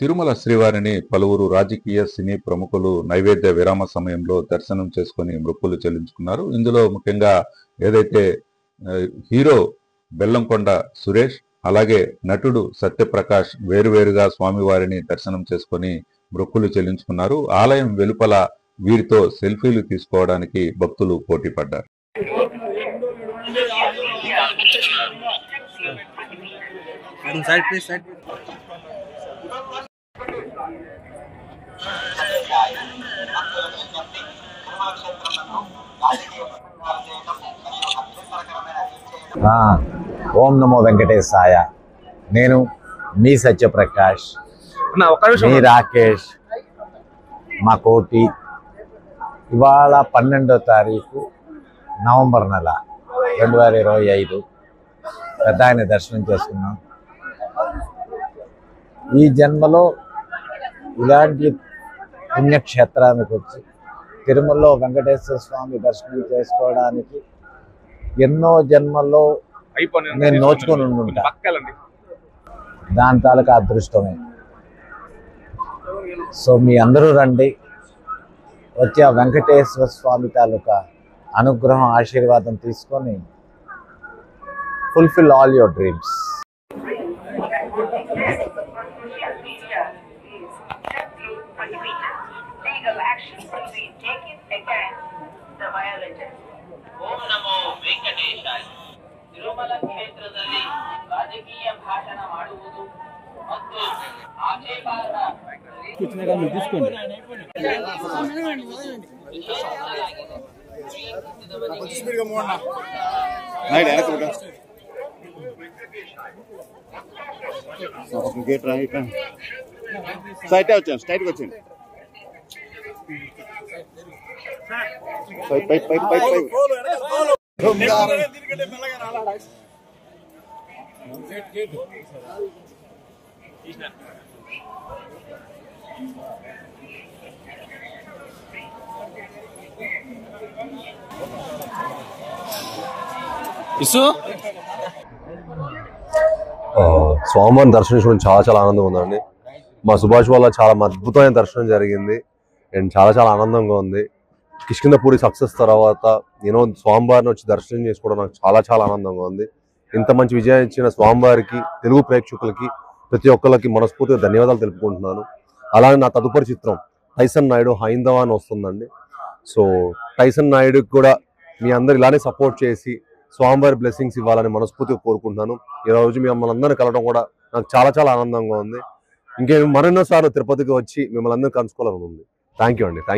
తిరుమల శ్రీవారిని పలువురు రాజకీయ సినీ ప్రముఖులు నైవేద్య విరామ సమయంలో దర్శనం చేసుకుని మొక్కులు చెల్లించుకున్నారు. ఇందులో ముఖ్యంగా ఏదైతే హీరో బెల్లంకొండ సురేష్ అలాగే నటుడు సత్యప్రకాష్ వేరువేరుగా స్వామివారిని దర్శనం చేసుకుని మొక్కులు చెల్లించుకున్నారు. ఆలయం వెలుపల వీరితో సెల్ఫీలు తీసుకోవడానికి భక్తులు పోటీ పడ్డారు. ఓం నమో వెంకటేశాయ. నేను మీ సత్యప్రకాష్, మీ రాకేష్, మా కోటి. ఇవాళ 12వ తారీఖు నవంబర్ నెల 2025 పెద్ద ఆయన దర్శనం చేసుకున్నాం. ఈ జన్మలో ఇలాంటి పుణ్యక్షేత్రానికి వచ్చి తిరుమలలో వెంకటేశ్వర స్వామి దర్శనం చేసుకోవడానికి ఎన్నో జన్మల్లో నేను నోచుకొని ఉండుంటా. దాని తాలూకా అదృష్టమే. సో మీ అందరూ రండి, వచ్చి ఆ వెంకటేశ్వర స్వామి తాలూకా అనుగ్రహం ఆశీర్వాదం తీసుకొని ఫుల్ఫిల్ ఆల్ యువర్ డ్రీమ్స్. ಓಂ ನಮೋ ವೆಂಕಟೇಶಾಯ. ತಿರುಮಲ ಕ್ಷೇತ್ರದಲ್ಲಿ ರಾಜಕೀಯ ಭಾಷಣ ಮಾಡುವುದು ಮತ್ತು ಆಕ್ಷೇಪಾರ್ಹ స్వామివారిని దర్శించడం చాలా ఆనందం ఉందండి. మా సుభాష్ వల్ల చాలా అద్భుతమైన దర్శనం జరిగింది అండ్ చాలా ఆనందంగా ఉంది. కిష్కింధపురి సక్సెస్ తర్వాత నేను స్వామివారిని వచ్చి దర్శనం చేసుకోవడం నాకు చాలా ఆనందంగా ఉంది. ఇంత మంచి విజయం ఇచ్చిన స్వామివారికి, తెలుగు ప్రేక్షకులకి, ప్రతి ఒక్కరికి మనస్ఫూర్తిగా ధన్యవాదాలు తెలుపుకుంటున్నాను. అలాగే నా తదుపరి చిత్రం టైసన్ నాయుడు హైందవ అని వస్తుందండి. సో టైసన్ నాయుడుకి కూడా మీ అందరు ఇలానే సపోర్ట్ చేసి స్వామివారి బ్లెస్సింగ్స్ ఇవ్వాలని మనస్ఫూర్తిగా కోరుకుంటున్నాను. ఈరోజు మిమ్మల్ని అందరినీ కలవడం కూడా నాకు చాలా ఆనందంగా ఉంది. ఇంకే మరెన్నోసార్లు తిరుపతికి వచ్చి మిమ్మల్ని అందరినీ కలుసుకోవాలని ఉంది. థ్యాంక్ యూ అండి.